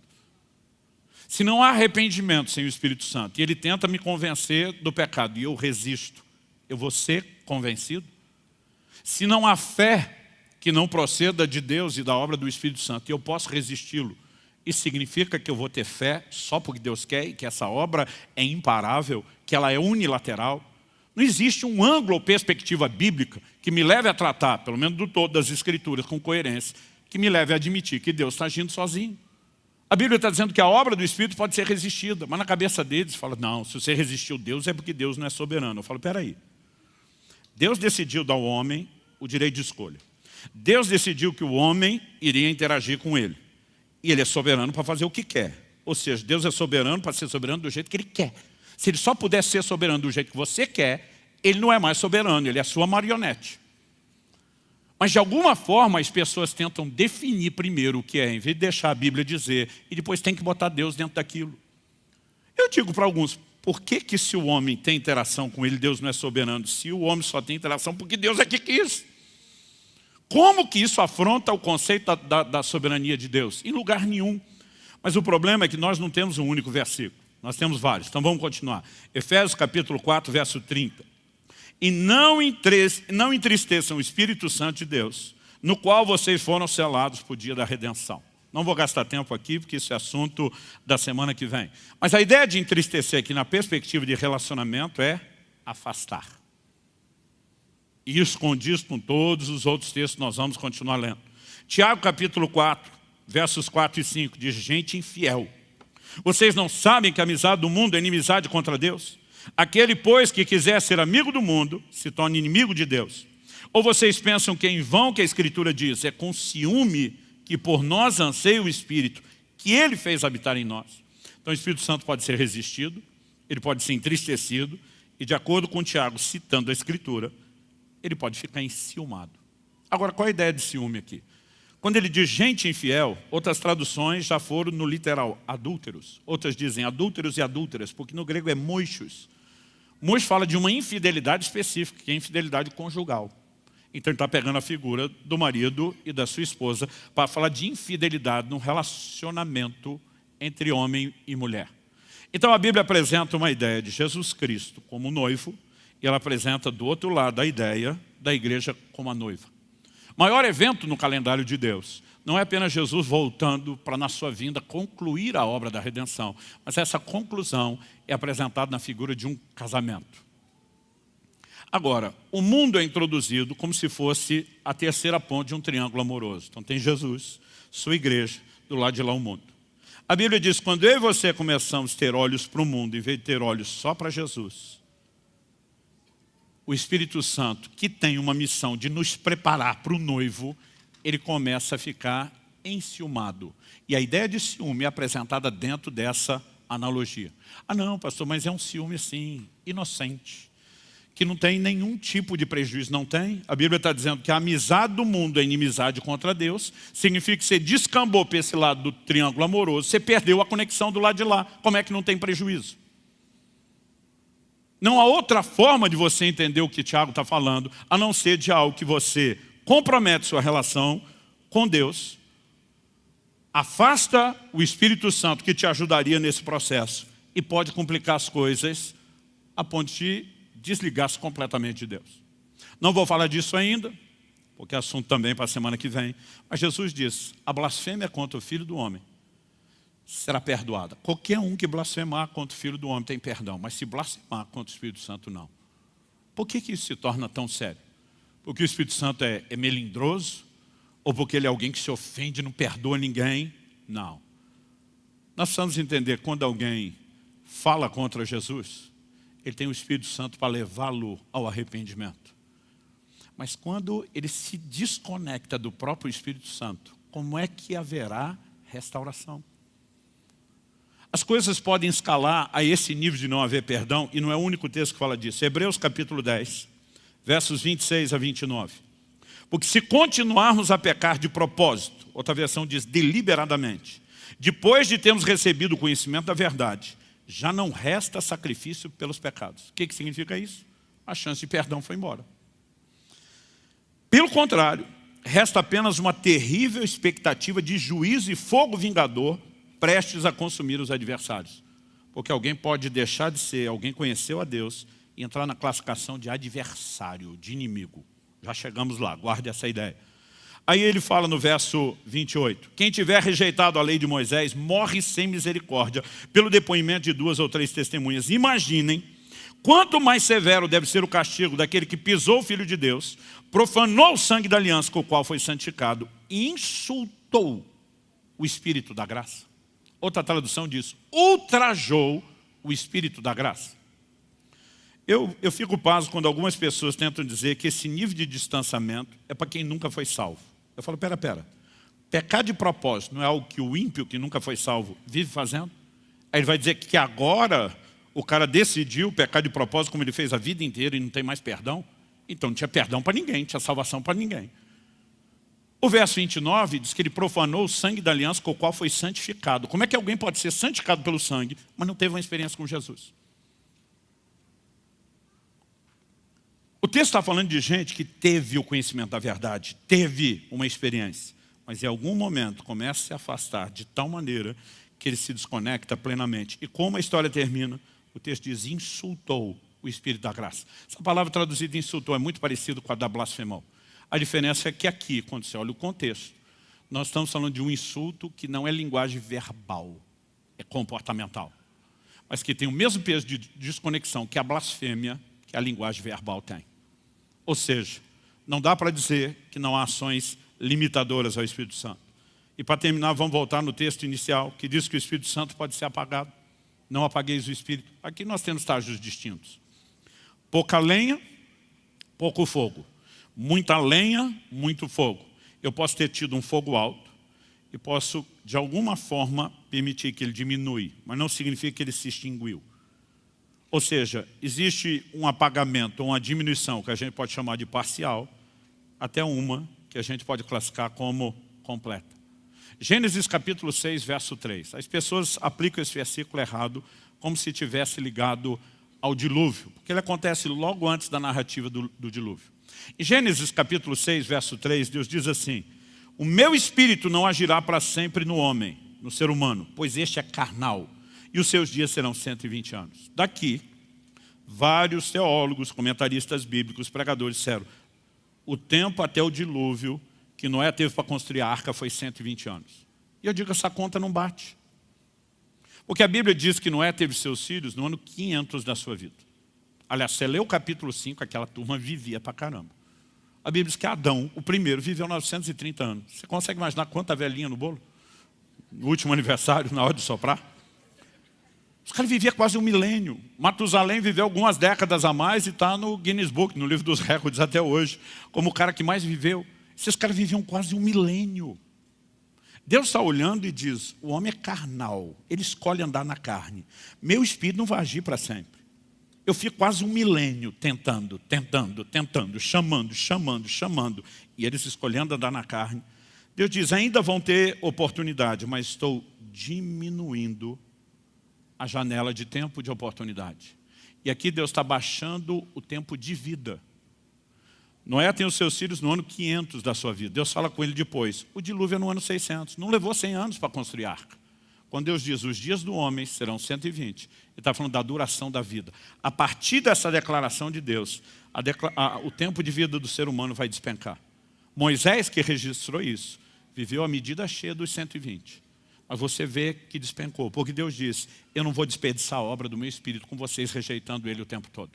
Speaker 1: Se não há arrependimento sem o Espírito Santo, e ele tenta me convencer do pecado, e eu resisto, eu vou ser convencido? Se não há fé que não proceda de Deus e da obra do Espírito Santo, e eu posso resisti-lo, isso significa que eu vou ter fé só porque Deus quer, e que essa obra é imparável, que ela é unilateral? Não existe um ângulo ou perspectiva bíblica que me leve a tratar, pelo menos do todo das Escrituras, com coerência, que me leve a admitir que Deus está agindo sozinho. A Bíblia está dizendo que a obra do Espírito pode ser resistida, mas na cabeça deles fala, não, se você resistiu Deus é porque Deus não é soberano. Eu falo, peraí, Deus decidiu dar ao homem o direito de escolha. Deus decidiu que o homem iria interagir com ele. E ele é soberano para fazer o que quer. Ou seja, Deus é soberano para ser soberano do jeito que ele quer. Se ele só pudesse ser soberano do jeito que você quer, ele não é mais soberano, ele é a sua marionete. Mas de alguma forma as pessoas tentam definir primeiro o que é, em vez de deixar a Bíblia dizer, e depois tem que botar Deus dentro daquilo. Eu digo para alguns, por que se o homem tem interação com ele, Deus não é soberano? Se o homem só tem interação porque Deus é que quis. Como que isso afronta o conceito da soberania de Deus? Em lugar nenhum. Mas o problema é que nós não temos um único versículo. Nós temos vários. Então vamos continuar. Efésios capítulo 4, verso 30. E não entristeçam o Espírito Santo de Deus, no qual vocês foram selados para o dia da redenção. Não vou gastar tempo aqui, porque isso é assunto da semana que vem. Mas a ideia de entristecer aqui na perspectiva de relacionamento é afastar. E isso condiz com todos os outros textos que nós vamos continuar lendo. Tiago capítulo 4, versos 4 e 5, diz, gente infiel. Vocês não sabem que a amizade do mundo é inimizade contra Deus? Aquele, pois, que quiser ser amigo do mundo, se torna inimigo de Deus. Ou vocês pensam que em vão que a Escritura diz, é com ciúme que por nós anseia o Espírito, que Ele fez habitar em nós. Então o Espírito Santo pode ser resistido, ele pode ser entristecido, e de acordo com Tiago, citando a Escritura, ele pode ficar enciumado. Agora, qual é a ideia de ciúme aqui? Quando ele diz gente infiel, outras traduções já foram no literal, adúlteros. Outras dizem adúlteros e adúlteras, porque no grego é moichos. Moichos fala de uma infidelidade específica, que é a infidelidade conjugal. Então ele está pegando a figura do marido e da sua esposa para falar de infidelidade no relacionamento entre homem e mulher. Então a Bíblia apresenta uma ideia de Jesus Cristo como noivo, e ela apresenta do outro lado a ideia da igreja como a noiva. O maior evento no calendário de Deus não é apenas Jesus voltando para, na sua vinda, concluir a obra da redenção, mas essa conclusão é apresentada na figura de um casamento. Agora, o mundo é introduzido como se fosse a terceira ponte de um triângulo amoroso. Então tem Jesus, sua igreja, do lado de lá o mundo. A Bíblia diz, quando eu e você começamos a ter olhos para o mundo, em vez de ter olhos só para Jesus, o Espírito Santo, que tem uma missão de nos preparar para o noivo, ele começa a ficar enciumado. E a ideia de ciúme é apresentada dentro dessa analogia. Ah não, pastor, mas é um ciúme assim, inocente, que não tem nenhum tipo de prejuízo. Não tem. A Bíblia está dizendo que a amizade do mundo é inimizade contra Deus, significa que você descambou para esse lado do triângulo amoroso, você perdeu a conexão do lado de lá. Como é que não tem prejuízo? Não há outra forma de você entender o que Tiago está falando, a não ser de algo que você compromete sua relação com Deus, afasta o Espírito Santo que te ajudaria nesse processo e pode complicar as coisas a ponto de desligar-se completamente de Deus. Não vou falar disso ainda, porque é assunto também para a semana que vem, mas Jesus diz, a blasfêmia contra o Filho do Homem será perdoada. Qualquer um que blasfemar contra o Filho do Homem tem perdão, mas se blasfemar contra o Espírito Santo, não. Por que isso se torna tão sério? Porque o Espírito Santo é melindroso? Ou porque ele é alguém que se ofende e não perdoa ninguém? Não. Nós precisamos entender, quando alguém fala contra Jesus, ele tem o Espírito Santo para levá-lo ao arrependimento. Mas quando ele se desconecta do próprio Espírito Santo, como é que haverá restauração? As coisas podem escalar a esse nível de não haver perdão, e não é o único texto que fala disso. Hebreus capítulo 10, versos 26 a 29. Porque se continuarmos a pecar de propósito, outra versão diz deliberadamente, depois de termos recebido o conhecimento da verdade, já não resta sacrifício pelos pecados. O que significa isso? A chance de perdão foi embora. Pelo contrário, resta apenas uma terrível expectativa de juízo e fogo vingador prestes a consumir os adversários. Porque alguém pode deixar de ser, alguém conheceu a Deus e entrar na classificação de adversário, de inimigo. Já chegamos lá, guarde essa ideia. Aí ele fala no verso 28, quem tiver rejeitado a lei de Moisés morre sem misericórdia pelo depoimento de 2 ou 3 testemunhas. Imaginem quanto mais severo deve ser o castigo daquele que pisou o Filho de Deus, profanou o sangue da aliança com o qual foi santificado e insultou o Espírito da graça. Outra tradução diz, ultrajou o Espírito da graça. Eu fico pasmo quando algumas pessoas tentam dizer que esse nível de distanciamento é para quem nunca foi salvo. Eu falo, pera. Pecar de propósito não é algo que o ímpio que nunca foi salvo vive fazendo? Aí ele vai dizer que agora o cara decidiu pecar de propósito como ele fez a vida inteira e não tem mais perdão? Então não tinha perdão para ninguém, não tinha salvação para ninguém. O verso 29 diz que ele profanou o sangue da aliança com o qual foi santificado. Como é que alguém pode ser santificado pelo sangue, mas não teve uma experiência com Jesus? O texto está falando de gente que teve o conhecimento da verdade, teve uma experiência, mas em algum momento começa a se afastar de tal maneira que ele se desconecta plenamente. E como a história termina, o texto diz, insultou o Espírito da graça. Essa palavra traduzida insultou é muito parecida com a da blasfemou. A diferença é que aqui, quando você olha o contexto, nós estamos falando de um insulto que não é linguagem verbal, é comportamental, mas que tem o mesmo peso de desconexão que a blasfêmia, que a linguagem verbal tem. Ou seja, não dá para dizer que não há ações limitadoras ao Espírito Santo. E para terminar, vamos voltar no texto inicial, que diz que o Espírito Santo pode ser apagado. Não apagueis o Espírito. Aqui nós temos estágios distintos. Pouca lenha, pouco fogo. Muita lenha, muito fogo. Eu posso ter tido um fogo alto e posso, de alguma forma, permitir que ele diminui, mas não significa que ele se extinguiu. Ou seja, existe um apagamento, uma diminuição, que a gente pode chamar de parcial, até uma que a gente pode classificar como completa. Gênesis capítulo 6, verso 3. As pessoas aplicam esse versículo errado, como se tivesse ligado ao dilúvio, porque ele acontece logo antes da narrativa do dilúvio. Em Gênesis capítulo 6, verso 3, Deus diz assim, o meu espírito não agirá para sempre no homem, no ser humano, pois este é carnal, e os seus dias serão 120 anos. Daqui, vários teólogos, comentaristas bíblicos, pregadores disseram, o tempo até o dilúvio que Noé teve para construir a arca foi 120 anos. E eu digo, essa conta não bate. Porque a Bíblia diz que Noé teve seus filhos no ano 500 da sua vida. Aliás, você lê o capítulo 5, aquela turma vivia para caramba. A Bíblia diz que Adão, o primeiro, viveu 930 anos. Você consegue imaginar quanta velhinha no bolo? No último aniversário, na hora de soprar? Os caras viviam quase um milênio. Matusalém viveu algumas décadas a mais e está no Guinness Book, no livro dos recordes até hoje, como o cara que mais viveu. Esses caras viviam quase um milênio. Deus está olhando e diz, o homem é carnal, ele escolhe andar na carne. Meu espírito não vai agir para sempre. Eu fico quase um milênio tentando, chamando. E eles escolhendo andar na carne. Deus diz, ainda vão ter oportunidade, mas estou diminuindo a janela de tempo de oportunidade. E aqui Deus está baixando o tempo de vida. Noé tem os seus filhos no ano 500 da sua vida. Deus fala com ele depois. O dilúvio é no ano 600. Não levou 100 anos para construir a arca. Quando Deus diz, os dias do homem serão 120, ele está falando da duração da vida. A partir dessa declaração de Deus, o tempo de vida do ser humano vai despencar. Moisés, que registrou isso, viveu a medida cheia dos 120. Mas você vê que despencou, porque Deus diz, eu não vou desperdiçar a obra do meu Espírito com vocês rejeitando Ele o tempo todo.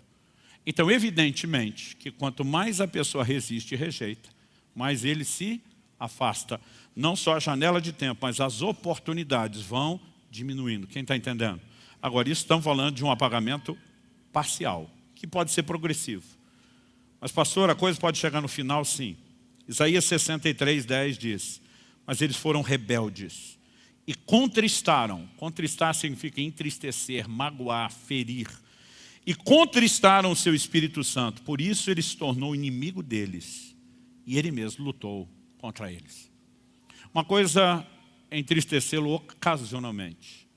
Speaker 1: Então, evidentemente, que quanto mais a pessoa resiste e rejeita, mais ele se afasta. Não só a janela de tempo, mas as oportunidades vão diminuindo. Quem está entendendo? Agora, isso estamos falando de um apagamento parcial, que pode ser progressivo. Mas, pastor, a coisa pode chegar no final, sim. Isaías 63, 10 diz, mas eles foram rebeldes e contristaram. Contristar significa entristecer, magoar, ferir. E contristaram o seu Espírito Santo. Por isso ele se tornou inimigo deles. E ele mesmo lutou contra eles. Uma coisa é entristecê-lo ocasionalmente.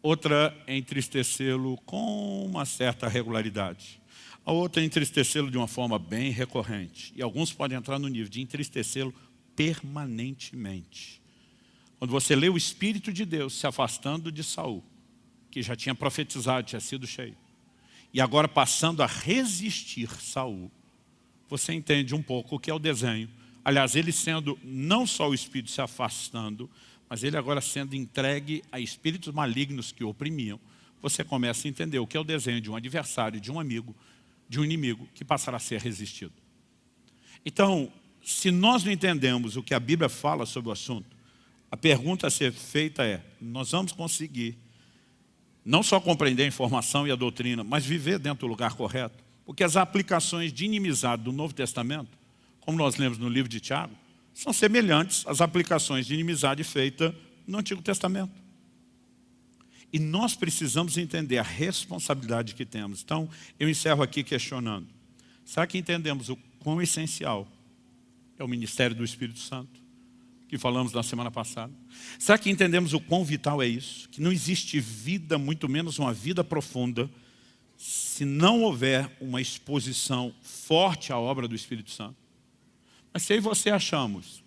Speaker 1: Outra é entristecê-lo com uma certa regularidade. A outra é entristecê-lo de uma forma bem recorrente. E alguns podem entrar no nível de entristecê-lo permanentemente. Quando você lê o Espírito de Deus se afastando de Saul, que já tinha profetizado, tinha sido cheio, e agora passando a resistir Saul, você entende um pouco o que é o desenho. Aliás, ele sendo não só o Espírito se afastando, mas ele agora sendo entregue a espíritos malignos que o oprimiam, você começa a entender o que é o desenho de um adversário, de um amigo, de um inimigo que passará a ser resistido. Então, se nós não entendemos o que a Bíblia fala sobre o assunto, a pergunta a ser feita é, nós vamos conseguir não só compreender a informação e a doutrina, mas viver dentro do lugar correto? Porque as aplicações de inimizade do Novo Testamento, como nós lemos no livro de Tiago, são semelhantes às aplicações de inimizade feitas no Antigo Testamento. E nós precisamos entender a responsabilidade que temos. Então, eu encerro aqui questionando. Será que entendemos o quão essencial é o ministério do Espírito Santo, que falamos na semana passada? Será que entendemos o quão vital é isso? Que não existe vida, muito menos uma vida profunda, se não houver uma exposição forte à obra do Espírito Santo. Mas se aí você achamos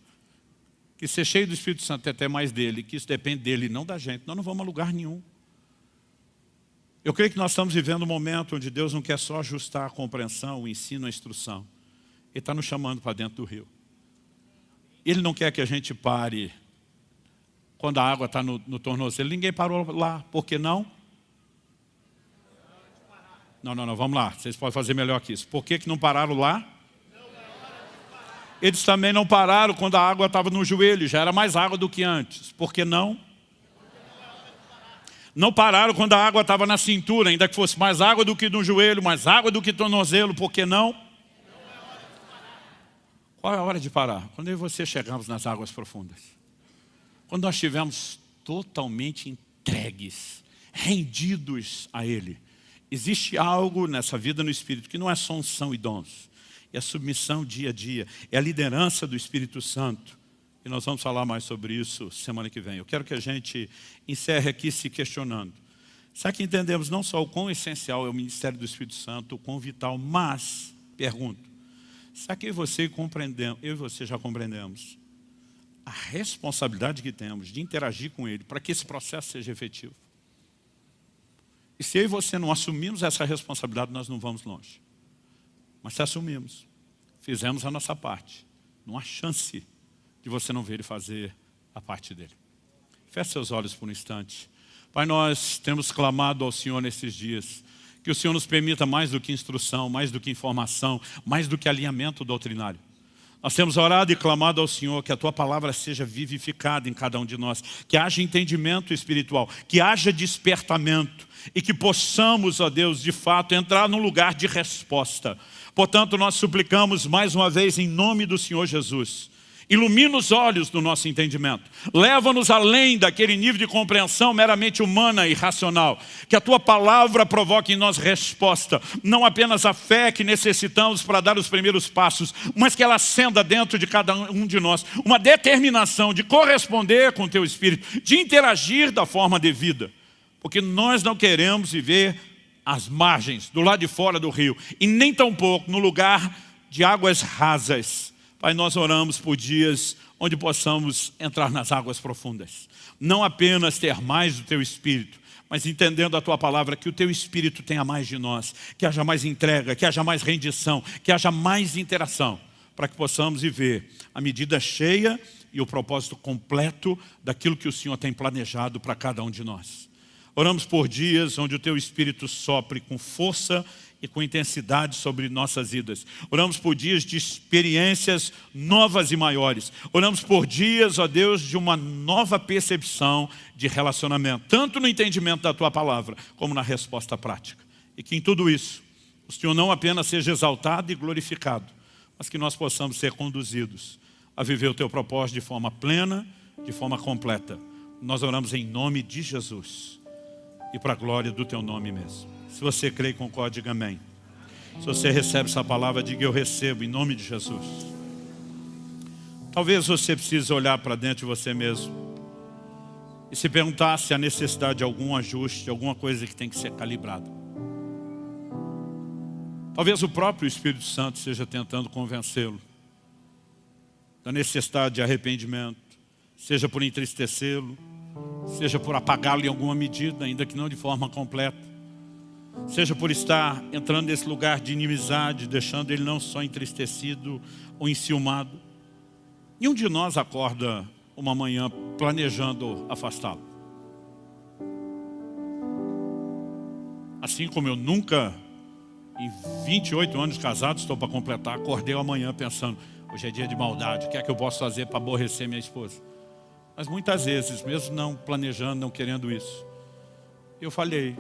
Speaker 1: que ser cheio do Espírito Santo é até mais dele, que isso depende dele e não da gente, nós não vamos a lugar nenhum. Eu creio que nós estamos vivendo um momento onde Deus não quer só ajustar a compreensão, o ensino, a instrução. Ele está nos chamando para dentro do rio. Ele não quer que a gente pare quando a água está no tornozelo. Ninguém parou lá. Por que não? Não, vamos lá. Vocês podem fazer melhor que isso. Por que não pararam lá? Eles também não pararam quando a água estava no joelho. Já era mais água do que antes. Por que não? Não pararam quando a água estava na cintura, ainda que fosse mais água do que no joelho, mais água do que no tornozelo. Por que não? Qual é a hora de parar? Quando eu e você chegamos nas águas profundas. Quando nós estivermos totalmente entregues, rendidos a Ele. Existe algo nessa vida no Espírito que não é só unção e dons. É a submissão dia a dia. É a liderança do Espírito Santo. E nós vamos falar mais sobre isso semana que vem. Eu quero que a gente encerre aqui se questionando. Será que entendemos não só o quão essencial é o ministério do Espírito Santo, o quão vital, mas, pergunto, será que eu e você já compreendemos a responsabilidade que temos de interagir com Ele para que esse processo seja efetivo? E se eu e você não assumirmos essa responsabilidade, nós não vamos longe. Mas se assumimos, fizemos a nossa parte, não há chance de você não ver Ele fazer a parte dele. Feche seus olhos por um instante. Pai, nós temos clamado ao Senhor nesses dias, que o Senhor nos permita mais do que instrução, mais do que informação, mais do que alinhamento doutrinário. Nós temos orado e clamado ao Senhor que a Tua palavra seja vivificada em cada um de nós, que haja entendimento espiritual, que haja despertamento e que possamos, ó Deus, de fato entrar num lugar de resposta. Portanto, nós suplicamos mais uma vez em nome do Senhor Jesus. Ilumina os olhos do nosso entendimento. Leva-nos além daquele nível de compreensão meramente humana e racional. Que a Tua palavra provoque em nós resposta. Não apenas a fé que necessitamos para dar os primeiros passos, mas que ela acenda dentro de cada um de nós uma determinação de corresponder com o Teu Espírito, de interagir da forma devida. Porque nós não queremos viver às margens, do lado de fora do rio, e nem tampouco no lugar de águas rasas. Pai, nós oramos por dias onde possamos entrar nas águas profundas. Não apenas ter mais do Teu Espírito, mas entendendo a Tua palavra, que o Teu Espírito tenha mais de nós, que haja mais entrega, que haja mais rendição, que haja mais interação, para que possamos viver a medida cheia e o propósito completo daquilo que o Senhor tem planejado para cada um de nós. Oramos por dias onde o Teu Espírito sopre com força e com intensidade sobre nossas vidas. Oramos por dias de experiências novas e maiores. Oramos por dias, ó Deus, de uma nova percepção de relacionamento, tanto no entendimento da Tua palavra, como na resposta prática. E que em tudo isso, o Senhor não apenas seja exaltado e glorificado, mas que nós possamos ser conduzidos a viver o Teu propósito de forma plena, de forma completa. Nós oramos em nome de Jesus e para a glória do Teu nome mesmo. Se você crê e concorda, diga amém. Se você recebe essa palavra, diga eu recebo, em nome de Jesus. Talvez você precise olhar para dentro de você mesmo e se perguntar se há necessidade de algum ajuste, de alguma coisa que tem que ser calibrada. Talvez o próprio Espírito Santo esteja tentando convencê-lo da necessidade de arrependimento, seja por entristecê-lo, seja por apagá-lo em alguma medida, ainda que não de forma completa, seja por estar entrando nesse lugar de inimizade, deixando ele não só entristecido ou enciumado. Nenhum de nós acorda uma manhã planejando afastá-lo. Assim como eu nunca, em 28 anos casados, estou para completar, acordei amanhã pensando, hoje é dia de maldade, o que é que eu posso fazer para aborrecer minha esposa? Mas muitas vezes, mesmo não planejando, não querendo isso, eu falhei,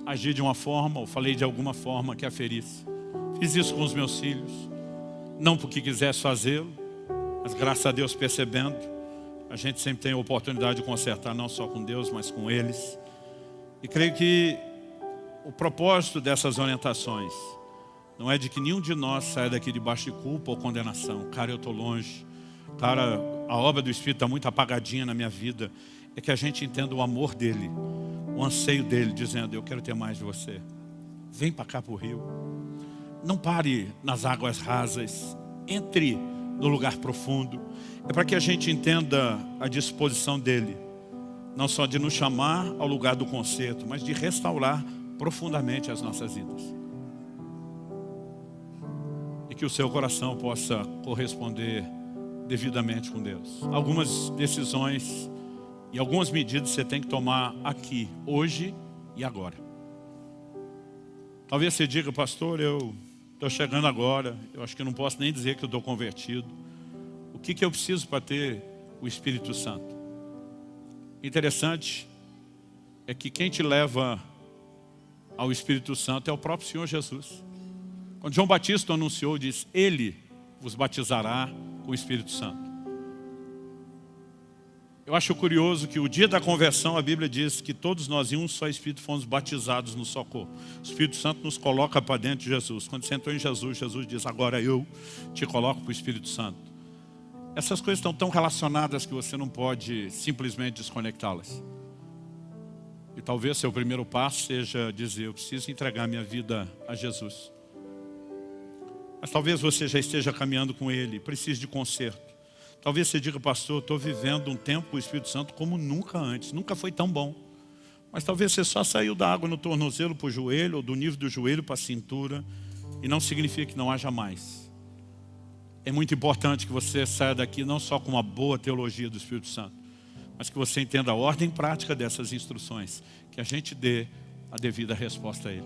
Speaker 1: agi de uma forma, ou falei de alguma forma que a ferisse. Fiz isso com os meus filhos, não porque quisesse fazê-lo, mas graças a Deus percebendo, a gente sempre tem a oportunidade de consertar, não só com Deus, mas com eles. E creio que o propósito dessas orientações não é de que nenhum de nós saia daqui debaixo de culpa ou condenação. Cara, eu estou longe. Cara, a obra do Espírito está muito apagadinha na minha vida. É que a gente entenda o amor dele, o anseio dele, dizendo, eu quero ter mais de você. Vem para cá para o rio. Não pare nas águas rasas. Entre no lugar profundo. É para que a gente entenda a disposição dele. Não só de nos chamar ao lugar do conserto, mas de restaurar profundamente as nossas vidas. E que o seu coração possa corresponder devidamente com Deus. Algumas decisões e algumas medidas você tem que tomar aqui, hoje e agora. Talvez você diga, pastor, eu estou chegando agora, eu acho que eu não posso nem dizer que eu estou convertido. O que eu preciso para ter o Espírito Santo? Interessante é que quem te leva ao Espírito Santo é o próprio Senhor Jesus. Quando João Batista anunciou, diz, Ele vos batizará com o Espírito Santo. Eu acho curioso que o dia da conversão, a Bíblia diz que todos nós em um só Espírito fomos batizados no só corpo. O Espírito Santo nos coloca para dentro de Jesus. Quando você entrou em Jesus, Jesus diz, agora eu te coloco para o Espírito Santo. Essas coisas estão tão relacionadas que você não pode simplesmente desconectá-las. E talvez seu primeiro passo seja dizer, eu preciso entregar minha vida a Jesus. Mas talvez você já esteja caminhando com Ele, precise de conserto. Talvez você diga, pastor, estou vivendo um tempo com o Espírito Santo como nunca antes, nunca foi tão bom. Mas talvez você só saiu da água no tornozelo para o joelho, ou do nível do joelho para a cintura, e não significa que não haja mais. É muito importante que você saia daqui não só com uma boa teologia do Espírito Santo, mas que você entenda a ordem prática dessas instruções, que a gente dê a devida resposta a Ele.